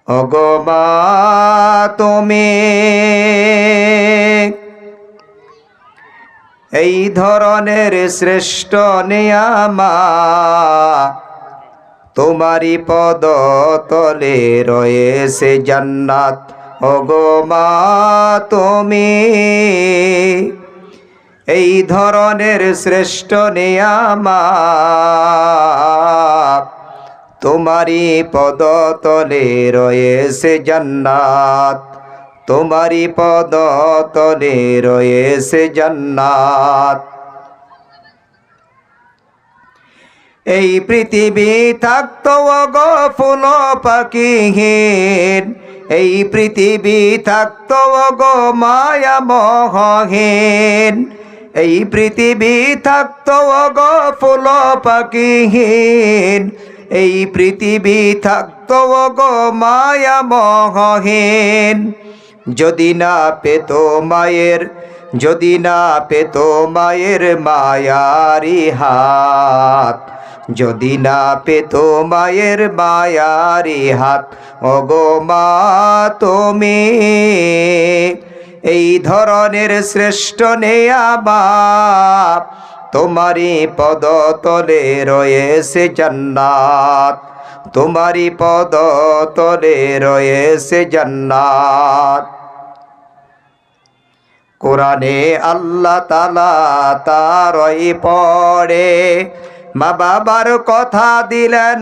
ওগো মা তুমি এই ধরনের শ্রেষ্ঠ নিয়ামত, তোমারি পদ তলে রয়েছে জান্নাত। ওগো মা তুমি এই ধরনের শ্রেষ্ঠ নিয়ামত, তোমারি পদ তলে রয়েছে জান্নাত, তোমারি পদ তলে রয়েছে জান্নাত। এই পৃথিবী থাকতো ওগো ফুল পাখিহীন, এই পৃথিবী থাকতো ওগো মায়া মোহহীন, এই পৃথিবী থাকতো ওগো ফুল পাখিহীন, এই পৃথিবী থাকতো ওগো মায়া মোহহীন। যদি না পেত মায়ের, যদি না পেত মায়ের মায়ারি হাত, যদি না পেত মায়ের মায়ারি হাত, ওগো মা তুমি এই ধরনের শ্রেষ্ঠ নিয়ামত, তোমারি পদ তলে রয়েছে জান্নাত, তোমারি পদ তলে রয়েছে জান্নাত। কোরআনে আল্লাহ তাআলা তারই পড়ে মা বাবার কথা দিলেন,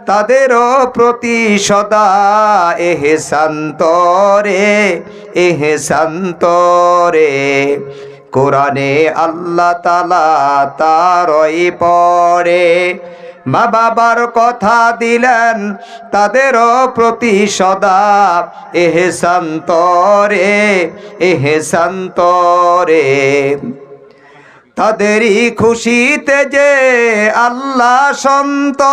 তাদেরও প্রতি সদা এহসান তরে, এহসান তরে। কোরআনে আল্লাহ তাআলা তারই পড়ে মা বাবার কথা দিলেন, তাদেরও প্রতি সদা এহসান তরে, এহসান তরে। তাদেরই খুশিতে যে আল্লাহ সন্তোষ,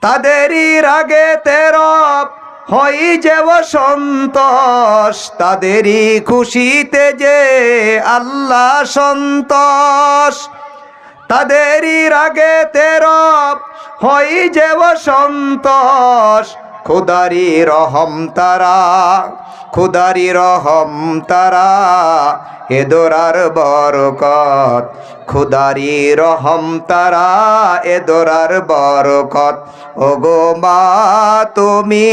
তাদেরই রাগেতে রব হই যে সন্তোষ, তাদেরই খুশিতে যে আল্লাহ সন্তোষ, তাদেরই রাগেতে রব হই যে সন্তোষ। খুদারি রহম তারা, খুদারি রহম তারা এ দোরার বরকত, খুদারি রহম তারা এ দোরার বরকত। ওগো মা তুমি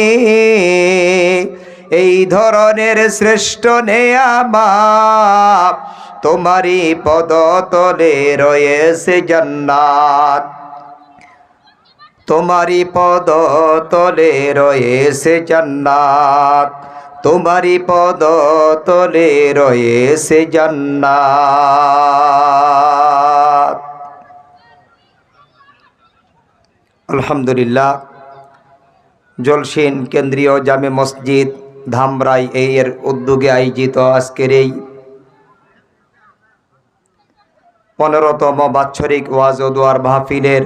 এই ধরনের শ্রেষ্ঠ নিয়ামত, তোমারি পদ তলে রয়েছে জান্নাত, তোমারি পদ তলে রয়েছে জান্নাত, তোমারি পদ তলে রয়েছে জান্নাত। আলহামদুলিল্লাহ, জলসিন কেন্দ্রীয় জামে মসজিদ ধামরাই এর উদ্যোগে আয়োজিত আজকের এই 15তম বাৎসরিক ওয়াজ ও দোয়ার মাহফিলের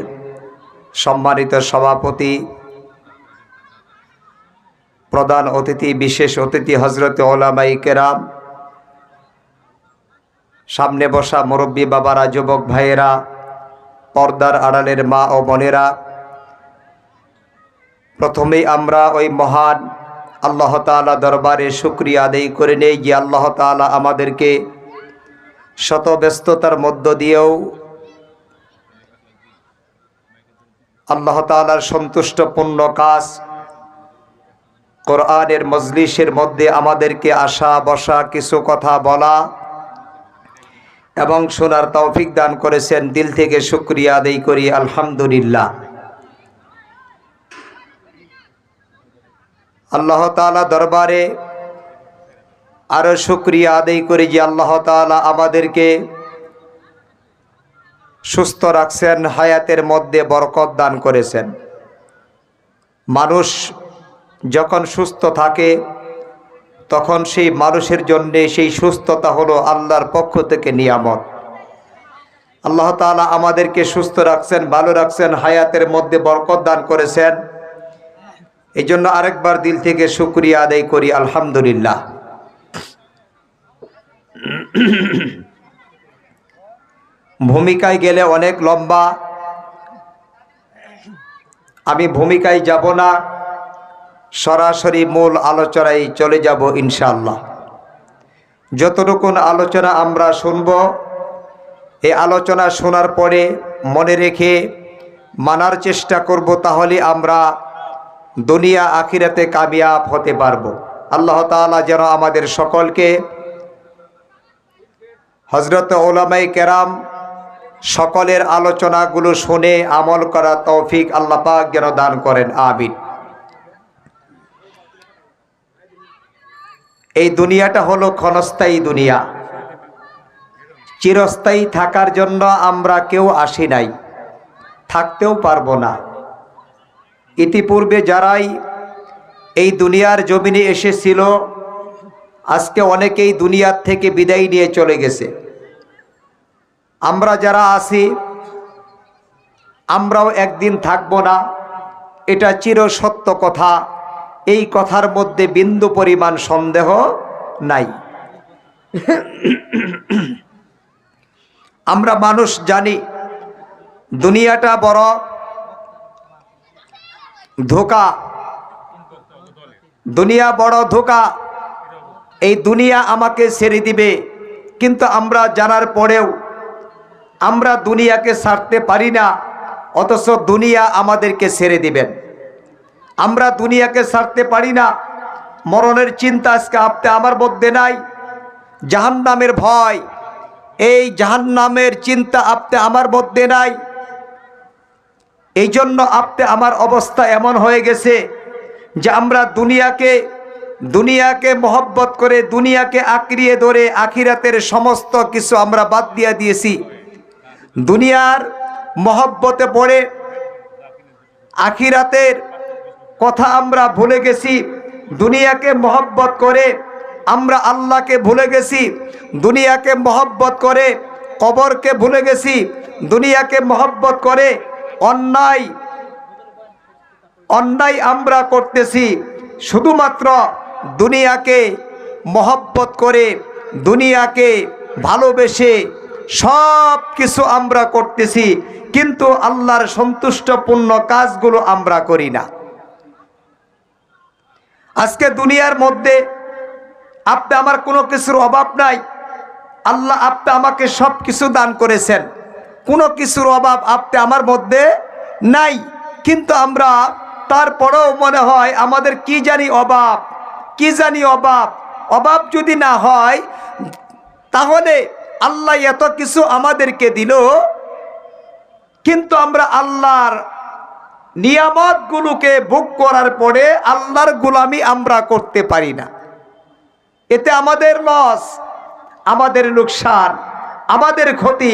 সম্মানিত সভাপতি, প্রধান অতিথি, বিশেষ অতিথি হযরত উলামায়ে কেরাম, সামনে বসা মুরব্বী বাবারা, যুবক ভাইয়েরা, পর্দার আড়ালের মা ও বোনেরা, প্রথমেই আমরা ওই মহান আল্লাহ তাআলা দরবারে শুকরিয়া আদায় করে নেই যে আল্লাহ তাআলা আমাদেরকে শত ব্যস্ততার মধ্য দিয়েও আল্লাহ তাআলার সন্তুষ্টপূর্ণ কাজ কোরআনের মজলিসের মধ্যে আমাদেরকে আসা বসা, কিছু কথা বলা এবং শোনার তৌফিক দান করেছেন। দিল থেকে শুকরিয়া আদায় করি, আলহামদুলিল্লাহ। আল্লাহ তাআলা দরবারে আরো শুকরিয়া আদায় করি যে আল্লাহ তাআলা আমাদেরকে সুস্থ রাখছেন, হায়াতের মধ্যে বরকত দান করেছেন। মানুষ যখন সুস্থ থাকে তখন সেই মানুষের জন্য সেই সুস্থতা হলো আল্লাহর পক্ষ থেকে নিয়ামত। আল্লাহ তাআলা আমাদেরকে সুস্থ রাখছেন, ভালো রাখছেন, হায়াতের মধ্যে বরকত দান করেছেন। এই জন্য আরেকবার দিল থেকে শুকরিয়া আদায় করি, আলহামদুলিল্লাহ। ভূমিকায় গেলে অনেক লম্বা, আমি ভূমিকায় যাব না, সরাসরি মূল আলোচনায় চলে যাব ইনশাআল্লাহ। যতটুকুন আলোচনা আমরা শুনব, এই আলোচনা শোনার পরে মনে রেখে মানার চেষ্টা করব, তাহলে আমরা দুনিয়া আখিরাতে কামিয়াব হতে পারব। আল্লাহ তাআলা যেন আমাদের সকলকে হযরত উলামায়ে কেরাম সকলের আলোচনাগুলো শুনে আমল করা তৌফিক আল্লাহ পাক যেন দান করেন, আমিন। এই দুনিয়াটা হলো ক্ষণস্থায়ী দুনিয়া, চিরস্থায়ী থাকার জন্য আমরা কেউ আসি নাই, থাকতেও পারবো না। ইতিপূর্বে যারাই এই দুনিয়ার জমিনে এসেছিল, আজকে অনেকেই দুনিয়ার থেকে বিদায় নিয়ে চলে গেছে। আমরা যারা আছি আমরাও একদিন থাকবো না, এটা চির সত্য কথা। এই কথার মধ্যে বিন্দু পরিমাণ সন্দেহ নাই। আমরা মানুষ জানি দুনিয়াটা বড় ধোঁকা, দুনিয়া বড় ধোঁকা। এই দুনিয়া আমাকে ছেড়ে দিবে, কিন্তু আমরা জানার পরেও আমরা দুনিয়াকে ছাড়তে পারি না, অথচ দুনিয়া আমাদেরকে ছেড়ে দিবেন। আমরা দুনিয়াকে ছাড়তে পারি না, মরণের চিন্তা আজকে আপনি আমার মধ্যে নাই। জাহান্নামের ভয়, এই জাহান্নামের চিন্তা আপনি আমার মধ্যে নাই। এই জন্য আপনি আমার অবস্থা এমন হয়ে গেছে যে আমরা দুনিয়াকে মহব্বত করে, দুনিয়াকে আঁকড়িয়ে ধরে আখিরাতের সমস্ত কিছু আমরা বাদ দিয়ে দিয়েছি। দুনিয়ার মহব্বতে পড়ে আখিরাতের কথা আমরা ভুলে গেছি। দুনিয়াকে মহব্বত করে আমরা আল্লাহকে ভুলে গেছি। দুনিয়াকে মহব্বত করে কবরকে ভুলে গেছি। দুনিয়াকে মহব্বত করে অন্যায় আমরা করতেছি। শুধুমাত্র দুনিয়াকে মহব্বত করে, দুনিয়াকে ভালোবেসে সব কিছু আমরা করতেছি, কিন্তু আল্লাহর সন্তুষ্টপূর্ণ কাজগুলো আমরা করি না। আজকে দুনিয়ার মধ্যে আপনি আমার কোনো কিছুর অভাব নাই। আল্লাহ আপনি আমাকে সব কিছু দান করেছেন, কোনো কিছুর অভাব আপনি আমার মধ্যে নাই। কিন্তু আমরা তারপরেও মনে হয় আমাদের কি জানি অভাব। অভাব যদি না হয় তাহলে আল্লাহ এত কিছু আমাদেরকে দিল, কিন্তু আমরা আল্লাহর নিয়ামতগুলোকে ভোগ করার পরে আল্লাহর গোলামি আমরা করতে পারি না। এতে আমাদের লস, আমাদের লোকসান, আমাদের ক্ষতি।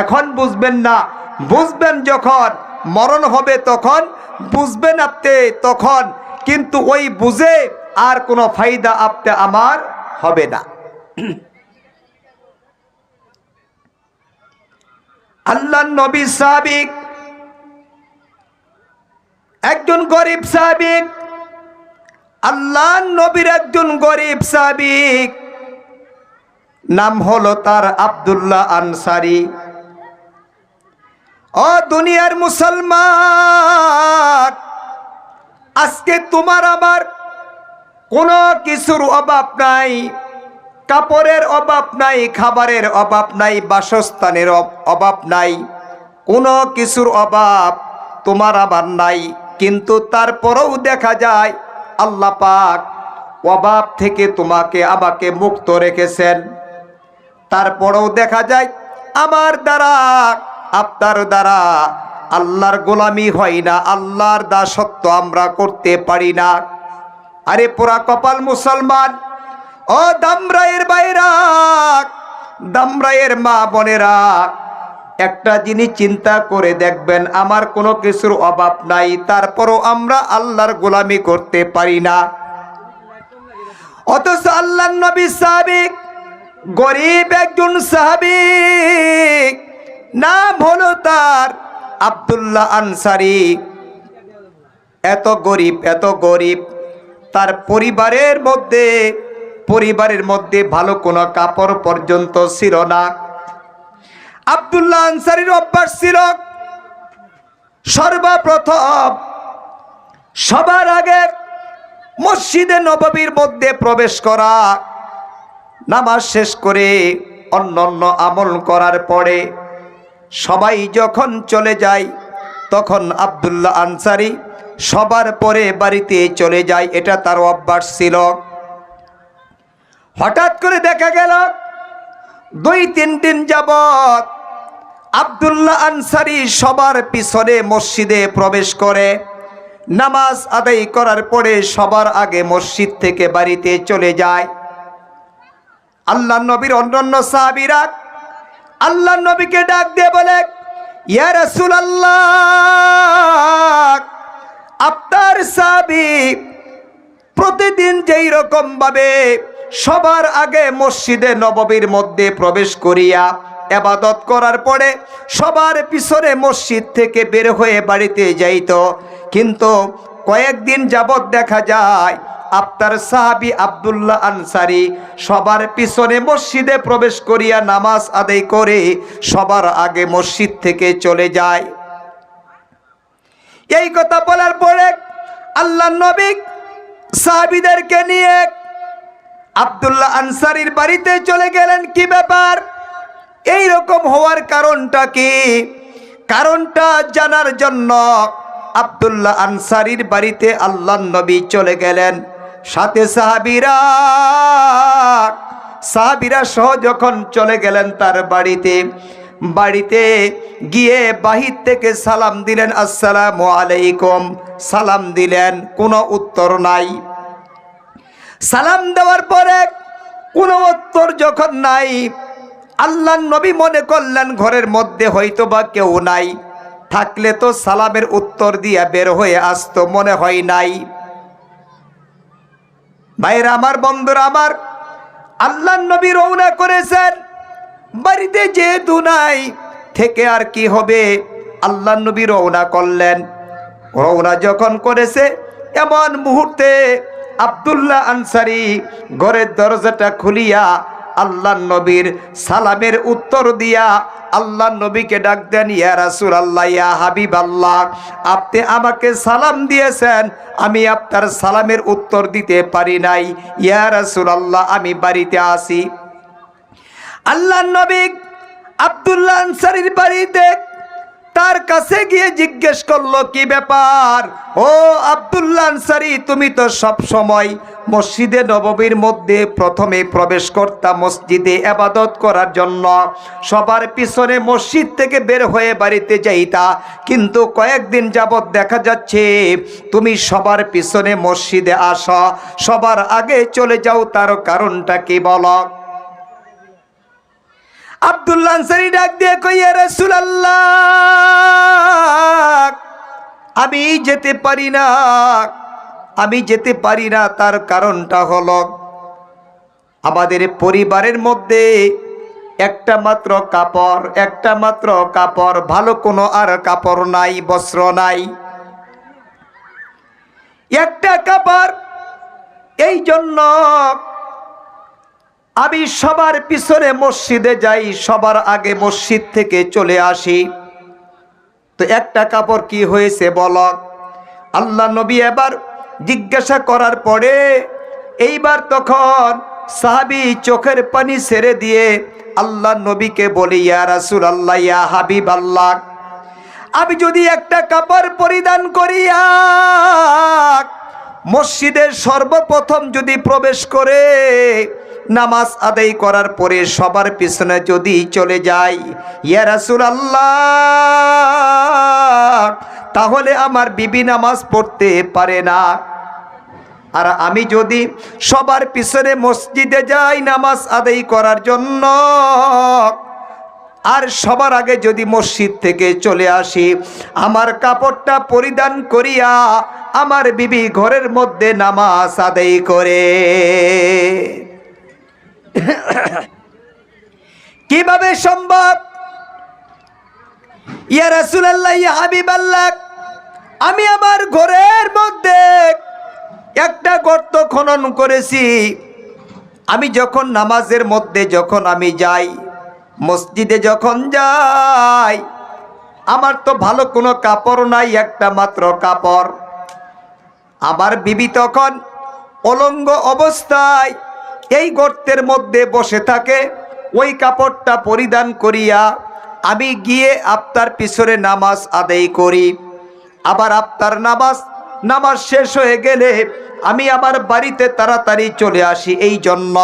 এখন বুঝবেন না, বুঝবেন যখন মরণ হবে তখন বুঝবেন আপনি তখন, কিন্তু ওই বুঝে আর কোনো ফায়দা আপনি আমার হবে না। আল্লাহর নবী সাহাবী, একজন গরিব সাহাবী, আল্লাহর নবীর একজন গরিব সাহাবী, নাম হলো তার আব্দুল্লাহ আনসারী। ও দুনিয়ার মুসলমান, আজকে তোমার আমার কোনো কিছুর অভাব নাই, কাপড়ের অভাব নাই, খাবারের অভাব নাই, বাসস্থানের অভাব নাই, কোনো কিছুর অভাব তোমার আমার নাই। কিন্তু তারপরেও দেখা যায় আল্লাহ পাক অভাব থেকে তোমাকে আমাকে মুক্ত রেখেছেন। তারপরেও দেখা যায় আমার দ্বারা, আপনার দ্বারা আল্লাহর গোলামি হয় না, আল্লাহর দাসত্ব আমরা করতে পারি না। আরে পুরা কপাল মুসলমান। ও দামরাইয়ের বাইরা, দামরাইয়ের মা বোনেরা, একটা জিনিস চিন্তা করে দেখবেন, আমার কোনো কিছুর অভাব নাই, তারপরও আমরা আল্লাহর গোলামি করতে পারি না। অথচ আল্লাহর নবী সাহাবী, গরিব একজন সাহাবী, নাম হলো তার আব্দুল্লাহ আনসারী। এত গরিব, তার পরিবারের মধ্যে ভালো কোনো কাপড় পর্যন্ত ছিল না। আব্দুল্লাহ আনসারীর অভ্যাস ছিল সর্বপ্রথম সবার আগে মসজিদে নববীর মধ্যে প্রবেশ করা, নামাজ শেষ করে অন্যান্য আমল করার পরে সবাই যখন চলে যায়, তখন আব্দুল্লাহ আনসারী সবার পরে বাড়িতে চলে যায়। এটা তার অভ্যাস ছিল। হঠাৎ করে দেখা গেল 2-3 দিন যাবত আব্দুল্লাহ আনসারী সবার পিছনে মসজিদে প্রবেশ করে, নামাজ আদায় করার পরে সবার আগে মসজিদ থেকে বাড়িতে চলে যায়। আল্লাহ নবীর অন্যান্য সাহাবীরা আল্লাহ নবীকে ডাক দিয়ে বলে, ইয়া রাসূলুল্লাহ, আপনার সাহাবী প্রতিদিন যেই রকম ভাবে সবার আগে মসজিদে নববীর মধ্যে প্রবেশ করিয়া ইবাদত করার পরে সবার পিছনে মসজিদ থেকে বের হয়ে বাড়িতে যাইত, কিন্তু কয়েকদিন যাবত দেখা যায় আপনার সাহাবী আব্দুল্লাহ আনসারী সবার পিছনে মসজিদে প্রবেশ করিয়া নামাজ আদায় করে সবার আগে মসজিদ থেকে চলে যায়। এই কথা বলার পরে আল্লাহ নবী সাহাবীদেরকে নিয়ে আব্দুল্লাহ আনসারীর বাড়িতে চলে গেলেন। কি ব্যাপার, এই রকম হওয়ার কারণটা কি? কারণটা জানার জন্য আব্দুল্লাহ আনসারীর বাড়িতে আল্লাহ নবী চলে গেলেন। সাথে সাহাবীরা সহ যখন চলে গেলেন তার বাড়িতে গিয়ে বাহির থেকে সালাম দিলেন, আসসালামু আলাইকুম, সালাম দিলেন, কোনো উত্তর নাই। সালাম দেওয়ার পরে কোনো উত্তর যখন নাই, আল্লাহ নবী মনে করলেন ঘরের মধ্যে হয়তো বা কেউ নাই, থাকলে তো সালামের উত্তর দিয়া বের হয়ে আসতো, মনে হয় নাই। ভাইরা আমার, বন্ধুরা আমার, আল্লাহ নবী রওনা করেছেন, বাড়িতে যেহেতু নাই থেকে আর কি হবে, আল্লাহ নবী রওনা করলেন। রওনা যখন করেছে এমন মুহূর্তে আব্দুল্লাহ আনসারী ঘরের দরজাটা খুলিয়া আল্লাহ নবীর সালামের উত্তর দিয়া আল্লাহ নবীকে ডাক দেন, ইয়া রাসূলুল্লাহ, ইয়া হাবিবাল্লাহ, আপনি আমাকে সালাম দিয়েছেন, আমি আপনার সালামের উত্তর দিতে পারি নাই, ইয়া রাসূলুল্লাহ, আমি বাড়িতে আছি। আল্লাহ নবী আব্দুল্লাহ আনসারীর বাড়িতে তার কাছে গিয়ে জিজ্ঞেস করলো, কি ব্যাপার ও আব্দুল্লাহ আনসারী, তুমি তো সব সময় মসজিদে নববীর মধ্যে প্রথমে প্রবেশ করতা মসজিদে ইবাদত করার জন্য, সবার পিছনে মসজিদ থেকে বের হয়ে বাড়িতে যাইতা, কিন্তু কয়েকদিন যাবত দেখা যাচ্ছে তুমি সবার পিছনে মসজিদে আসো, সবার আগে চলে যাও, তার কারণটা কি বলো? আব্দুল্লাহ আনসারী ডাক দিয়ে কই, ইয়া রাসূলুল্লাহ, আমি যেতে পারি না, তার কারণটা হলো আমাদের পরিবারের মধ্যে একটা মাত্র কাপড়, ভালো কোনো আর কাপড় নাই, বস্ত্র নাই, একটা কাপড়, এই জন্য আমি সবার পিছনে মসজিদে যাই, সবার আগে মসজিদ থেকে চলে আসি। তো একটা কাপড় কি হয়েছে বলো? আল্লাহ নবী এবার জিজ্ঞাসা করার পরে এইবার তখন সাহাবী চোখের পানি ছেড়ে দিয়ে আল্লাহ নবীকে বলি, ইয়া রাসূলুল্লাহ, ইয়া হাবিবাল্লাহ, আমি যদি একটা কাপড় পরিধান করিয়া মসজিদের সর্বপ্রথম যদি প্রবেশ করে নামাজ আদায় করার পরে সবার পিছনে যদি চলে যাই, ইয়া রাসূলুল্লাহ, তাহলে আমার বিবি নামাজ পড়তে পারে না। আর আমি যদি সবার পিছনে মসজিদে যাই নামাজ আদায় করার জন্য, আর সবার আগে যদি মসজিদ থেকে চলে আসি, আমার কাপড়টা পরিধান করিয়া আমার বিবি ঘরের মধ্যে নামাজ আদায় করে। কিভাবে সম্ভব? ইয়া রাসূলুল্লাহ, ইয়া হাবিবাল্লাহ, আমি আমার ঘরের মধ্যে একটা গর্ত খনন করেছি, আমি যখন নামাজের মধ্যে যখন আমি যাই, মসজিদে যখন যাই, আমার তো ভালো কোনো কাপড় নাই, একটা মাত্র কাপড়, আমার বিবি তখন অলঙ্গ অবস্থায় এই গর্তের মধ্যে বসে থাকে। ওই কাপড়টা পরিধান করিয়া আমি গিয়ে আপনার পিছনে নামাজ আদায় করি। আবার আপনার নামাজ শেষ হয়ে গেলে আমি আমার বাড়িতে তাড়াতাড়ি চলে আসি, এই জন্য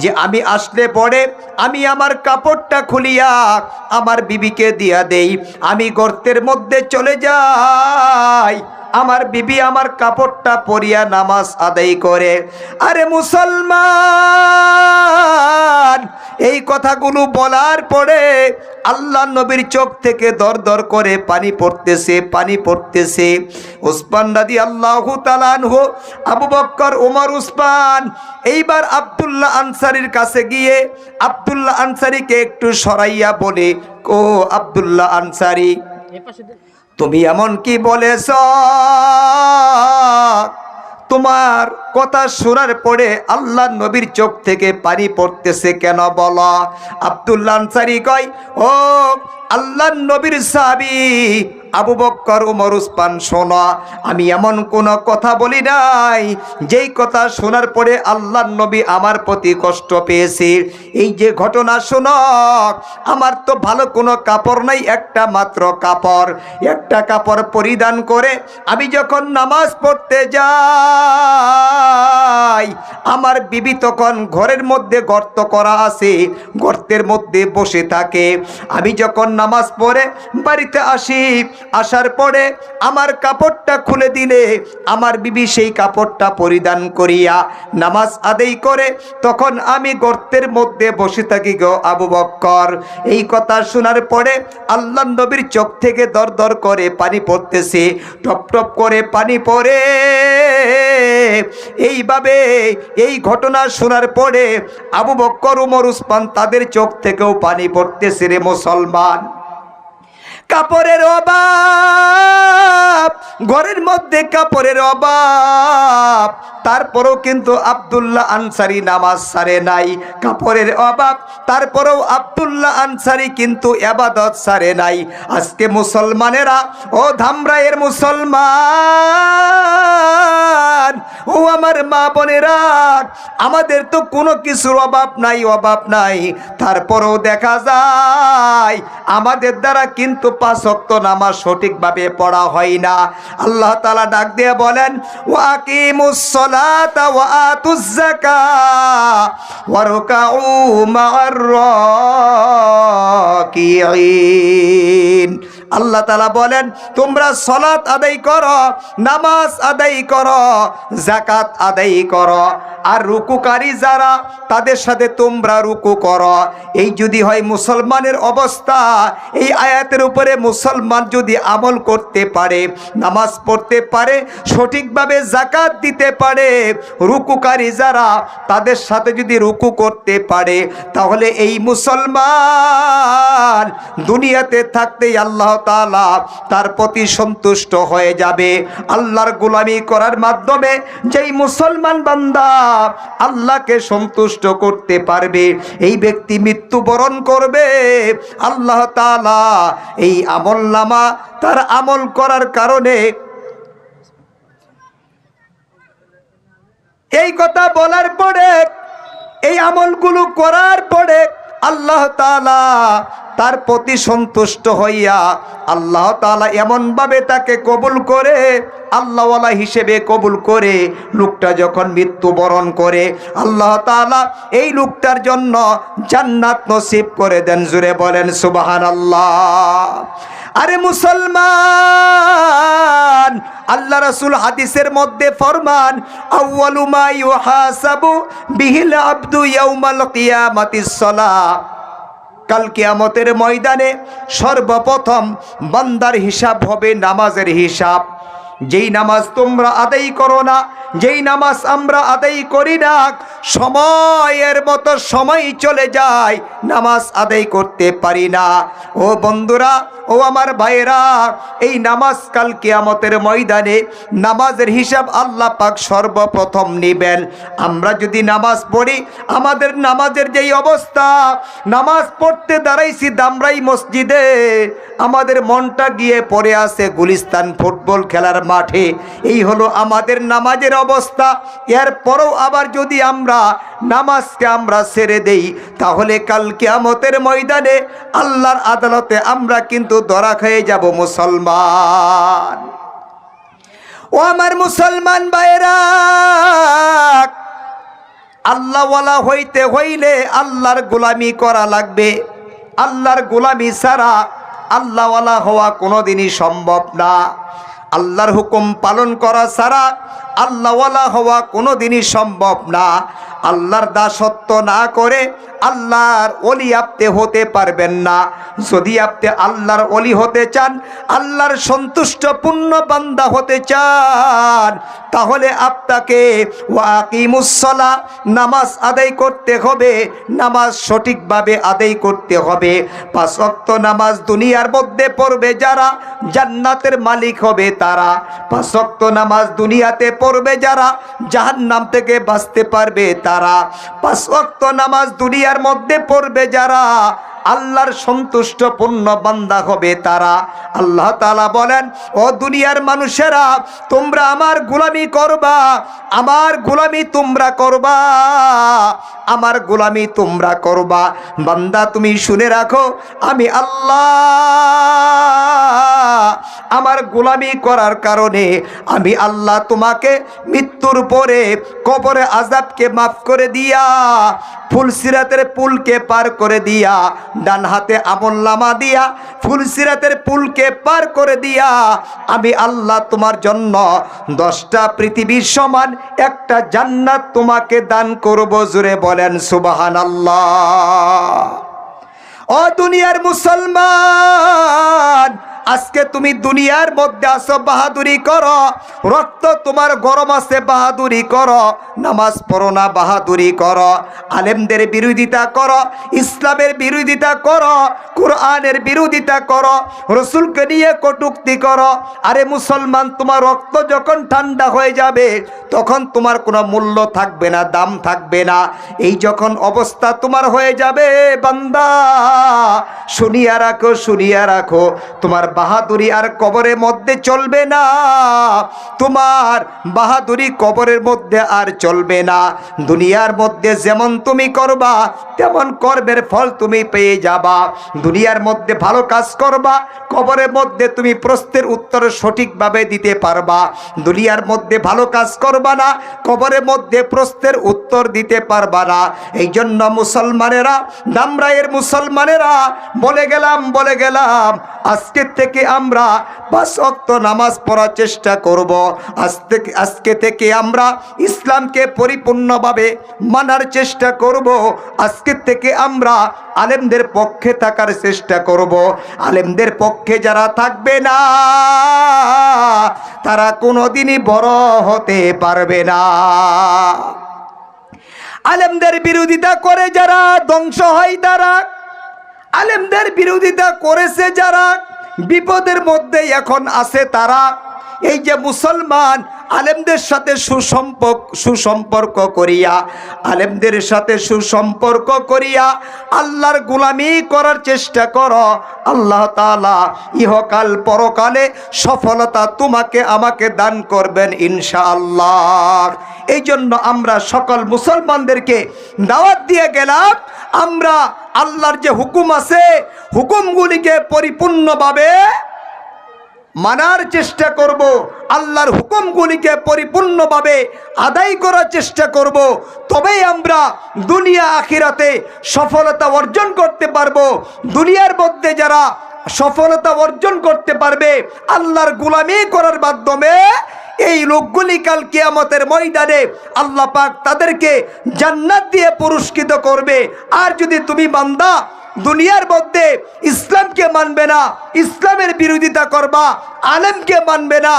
যে আমি আসলে পরে আমি আমার কাপড়টা খুলিয়া আমার বিবিকে দিয়া দেই। আমি গর্তের মধ্যে চলে যাই, আমার বিবি আমার কাপড়টা পরিয়া নামাজ আদায় করে। আরে মুসলমান, এই কথাগুলো বলার পরে আল্লাহ নবীর চোখ থেকে দর দর করে পানি পড়তেছে। উসমান রাদিয়াল্লাহু তাআলা আনহু, আবু বকর, ওমর, উসমান এইবার আব্দুল্লাহ আনসারীর কাছে গিয়ে আব্দুল্লাহ আনসারীকে একটু সরাইয়া বলে, ও আব্দুল্লাহ আনসারী, তুমি এমন কি বলেছ? তোমার কথা শোনার পরে আল্লাহ নবীর চোখ থেকে পানি পড়তেছে কেন বলো? আব্দুল্লাহ আনসারী কয়, ও আল্লাহ নবীর সাহাবী আবু বকর, ওমর, উসমান, শোনো, আমি এমন কোনো কথা বলি নাই যেই কথা শোনার পরে আল্লাহ নবী আমার প্রতি কষ্ট পেয়েছে। এই যে ঘটনা শোনো, আমার তো ভালো কোনো কাপড় নাই, একটা মাত্র কাপড়, একটা কাপড় পরিধান করে আমি যখন নামাজ পড়তে যাই, আমার বিবি তখন ঘরের মধ্যে গর্ত করা আছে, গর্তের মধ্যে বসে থাকে। আমি যখন নামাজ পড়ে বাড়িতে আসি, আসার পরে আমার কাপড়টা খুলে দিলে আমার বিবি সেই কাপড়টা পরিধান করিয়া নামাজ আদায় করে, তখন আমি গর্তের মধ্যে বসে থাকি গো আবু বকর। এই কথা শোনার পরে আল্লাহ নবীর চোখ থেকে দর দর করে পানি পড়তেছে, টপ টপ করে পানি পড়ে। এইভাবে এই ঘটনা শোনার পরে আবু বকর, ওমর, উসমান তাদের চোখ থেকেও পানি পড়তেছে। রে মুসলমান, কাপড়ের অভাব, ঘরের মধ্যে কাপড়ের অভাব, তারপরেও কিন্তু আব্দুল্লাহ আনসারী নামাজ ছাড়ে নাই। কাপড়ের অভাব, তারপরেও আব্দুল্লাহ আনসারী কিন্তু ইবাদত ছাড়ে নাই। আজকে মুসলমানেরা, ও ধামরাইয়ের মুসলমান, ও আমার মা বোনেরা, আমাদের তো কোনো কিছুর অভাব নাই, তারপরেও দেখা যায় আমাদের দ্বারা কিন্তু 5 ওয়াক্ত নামাজ সঠিকভাবে পড়া হয় না। আল্লাহ তাআলা ডাক দিয়ে বলেন, ওয়া আকিমুস সালাতা ওয়া আতুজ যাকাত ওয়া রুকাউ মা'আর রাকিঈন। আল্লাহ তাআলা বলেন, তোমরা সালাত আদায় করো, নামাজ আদায় করো, যাকাত আদায় করো, আর রুকুকারী যারা তাদের সাথে তোমরা রুকু করো। এই যদি হয় মুসলমানের অবস্থা, এই আয়াতের উপরে মুসলমান যদি আমল করতে পারে, নামাজ পড়তে পারে, সঠিকভাবে যাকাত দিতে পারে, রুকুকারী যারা তাদের সাথে যদি রুকু করতে পারে, তাহলে এই মুসলমান দুনিয়াতে থাকতেই আল্লাহ তাআলা তার প্রতি সন্তুষ্ট হয়ে যাবে। আল্লাহর গোলামি করার মাধ্যমে যেই মুসলমান বান্দা আল্লাহকে সন্তুষ্ট করতে পারবে, এই ব্যক্তি মৃত্যুবরণ করবে। আল্লাহ তাআলা এই আমলনামা তার আমল করার কারণে, এই কথা বলার পরে, এই আমলগুলো করার পরে আল্লাহ তাআলা তার প্রতি সন্তুষ্ট হইয়া আল্লাহ তাআলা এমনভাবে তাকে কবুল করে, আল্লাহওয়ালা হিসেবে কবুল করে, লোকটা যখন মৃত্যুবরণ করে আল্লাহ তাআলা এই লোকটার জন্য জান্নাত নসিব করে দেন। জুড়ে বলেন সুবহানাল্লাহ। আরে মুসলমান, আল্লাহ রাসূল হাদিসের মধ্যে ফরমান, আউয়ালু মা ইউহাসাবু বিহিল আবদু ইয়াউমাল কিয়ামাতিস সালাহ। কাল কিয়ামতের ময়দানে সর্বপ্রথম বান্দার হিসাব হবে নামাজের হিসাব। যেই নামাজ তোমরা আদায় করো না, যেই নামাজ আমরা আদায় করি না, সময়ের মতো সময় চলে যায়, নামাজ আদায় করতে পারি না। ও বন্ধুরা, ও আমার ভাইরা, এই নামাজ কাল কিয়ামতের ময়দানে নামাজের হিসাব আল্লাহ পাক সর্বপ্রথম নেবেন। আমরা যদি নামাজ পড়ি, আমাদের নামাজের যেই অবস্থা, নামাজ পড়তে দাঁড়াইছি দামরাই মসজিদে, আমাদের মনটা গিয়ে পড়ে আছে গুলিস্তান ফুটবল খেলার মাঠে, এই হলো আমাদের নামাজের অবস্থা। এরপরও আবার যদি আমরা নামাজকে আমরা ছেড়ে দেই, তাহলে কাল কিয়ামতের ময়দানে আল্লাহর আদালতে আমরা কিন্তু ধরা খেয়ে যাব মুসলমান। ও আমার মুসলমান ভাইরা, আল্লাহওয়ালা হইতে হইলে আল্লাহর গোলামি করা লাগবে। আল্লাহর গোলামি ছাড়া আল্লাহওয়ালা হওয়া কোনোদিনই সম্ভব না। আল্লাহর হুকুম পালন করা ছাড়া আল্লাহওয়ালা হওয়া কোনোদিনই সম্ভব না। আল্লাহর দাসত্ব না করে আল্লাহর ওলি আপনি হতে পারবেন না। যদি আপনি আল্লাহর ওলি হতে চান, আল্লাহর সন্তুষ্টপূর্ণ বান্দা হতে চান, তাহলে আপনাকে ওয়াকিমুসসালাহ, নামাজ আদায় করতে হবে। নামাজ সঠিকভাবে আদায় করতে হবে। 5 ওয়াক্ত নামাজ দুনিয়ার মধ্যে পড়বে যারা, জান্নাতের মালিক হবে তারা। 5 ওয়াক্ত নামাজ দুনিয়াতে পড়বে যারা, জাহান্নাম থেকে বাঁচতে পারবে তারা। 5 ওয়াক্ত নামাজ দুনিয়ার মধ্যে পড়বে যারা, আল্লাহর সন্তুষ্টপূর্ণ বান্দা হবে তারা। আল্লাহ তাআলা বলেন, ও দুনিয়ার মানুষেরা, তোমরা আমার গোলামি করবা, আমার গোলামি তোমরা করবা, আমার গোলামি তোমরা করবা। বান্দা তুমি শুনে রাখো, আমি আল্লাহ আমার গোলামি করার কারণে আমি আল্লাহ তোমাকে মৃত্যুর পরে কবরে আযাবকে মাফ করে দিয়া, ফুলসিরাতের পুলকে পার করে দিয়া, ডান হাতে আমলনামা দিয়া ফুলসিরাতের পুলকে পার করে দিয়া, আমি আল্লাহ তোমার জন্য 10টা পৃথিবীর সমান একটা জান্নাত তোমাকে দান করব। জোরে বলেন সুবহানাল্লাহ। ও দুনিয়ার মুসলমান, আজকে তুমি দুনিয়ার মধ্যে আসো, বাহাদুরি করো, রক্ত তোমার গরম আছে, বাহাদুরি করো, নামাজ পড়ো না, বাহাদুরি করো, আলেমদের বিরোধিতা করো, ইসলামের বিরোধিতা করো, কোরআনের বিরোধিতা করো, রসুলকে নিয়ে কটূক্তি করো। আরে মুসলমান, তোমার রক্ত যখন ঠান্ডা হয়ে যাবে, তখন তোমার কোনো মূল্য থাকবে না, দাম থাকবে না। এই যখন অবস্থা তোমার হয়ে যাবে, বান্দা শুনিয়া রাখো, শুনিয়া রাখো, তোমার বাহাদুরি আর কবরের মধ্যে চলবে না। তোমার বাহাদুরি কবরের মধ্যে আর চলবে না। দুনিয়ার মধ্যে যেমন তুমি করবা, তেমন কর্মের ফল তুমি পেয়ে যাবা। দুনিয়ার মধ্যে ভালো কাজ করবা, কবরের মধ্যে তুমি প্রশ্নের উত্তর সঠিকভাবে দিতে পারবা। দুনিয়ার মধ্যে ভালো কাজ করবা না, কবরের মধ্যে প্রশ্নের উত্তর দিতে পারবা না। এই জন্য মুসলমানেরা, দামরাইয়ের মুসলমানেরা, বলে গেলাম আজকে থেকে আমরা 5 ওয়াক্ত নামাজ পড়ার চেষ্টা করব। আজকে থেকে আমরা ইসলামকে পরিপূর্ণভাবে মানার চেষ্টা করব। আজকে থেকে আমরা আলেমদের পক্ষে থাকার চেষ্টা করব। আলেমদের পক্ষে যারা থাকবে না, তারা কোনোদিনই বড় হতে পারবে না। আলেমদের বিরোধিতা করে যারা ধ্বংস হয় তারা, আলেমদের বিরোধিতা করেছে যারা, বিপদের মধ্যে এখন আছে তারা। এই যে মুসলমান, আলেমদের সাথে সুসম্পর্ক করিয়া, আলেমদের সাথে সুসম্পর্ক করিয়া আল্লাহর গোলামি করার চেষ্টা করো। আল্লাহ তাআলা ইহকাল পরকালে সফলতা তোমাকে আমাকে দান করবেন ইনশাআল্লাহ। এই জন্য আমরা সকল মুসলমানদেরকে দাওয়াত দিয়ে গেলাম, আমরা আল্লাহর যে হুকুম আছে, হুকুমগুলিকে পরিপূর্ণভাবে মানার চেষ্টা করব। আল্লাহর হুকুমগুলিকে পরিপূর্ণভাবে আদায় করার চেষ্টা করব। তবেই আমরা দুনিয়া আখিরাতে সফলতা অর্জন করতে পারবো। দুনিয়ার মধ্যে যারা সফলতা অর্জন করতে পারবে আল্লাহর গোলামি করার মাধ্যমে, এই লোকগুলি কাল কিয়ামতের ময়দানে আল্লাহ পাক তাদেরকে জান্নাত দিয়ে পুরস্কৃত করবে। আর যদি তুমি বান্দা দুনিয়ার মধ্যে ইসলামকে মানবে না, ইসলামের বিরোধিতা করবা, আলেমকে মানবে না,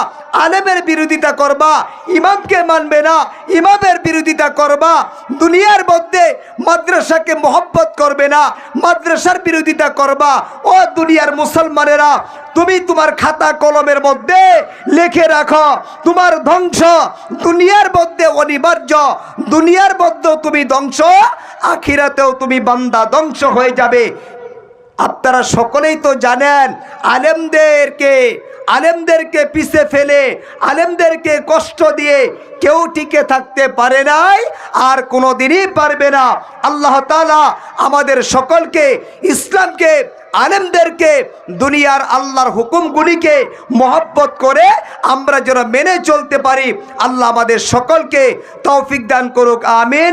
আলেমের বিরোধিতা করবা, ইমামকে মানবে না, ইমামের বিরোধিতা করবা, দুনিয়ার মধ্যে মাদ্রাসাকে মহব্বত করবে না, মাদ্রাসার বিরোধিতা করবা। ও দুনিয়ার মুসলমানেরা, তুমি তোমার খাতা কলমের মধ্যে লিখে রাখো, তোমার ধ্বংস দুনিয়ার মধ্যে অনিবার্য, দুনিয়ার মধ্যেও তুমি ধ্বংস, আখিরাতেও তুমি বান্দা ধ্বংস হয়ে যাবে। আপনারা সকলেই তো জানেন, আলেমদেরকে পিছে ফেলে, আলেমদেরকে কষ্ট দিয়ে কেউ টিকে থাকতে পারে নাই, আর কোনোদিনই পারবে না। আল্লাহ তাআলা আমাদের সকলকে, ইসলামকে, আলেমদেরকে, দুনিয়ার আল্লাহর হুকুমগুলিকে মহব্বত করে আমরা যেন মেনে চলতে পারি, আল্লাহ আমাদের সকলকে তৌফিক দান করুক। আমিন।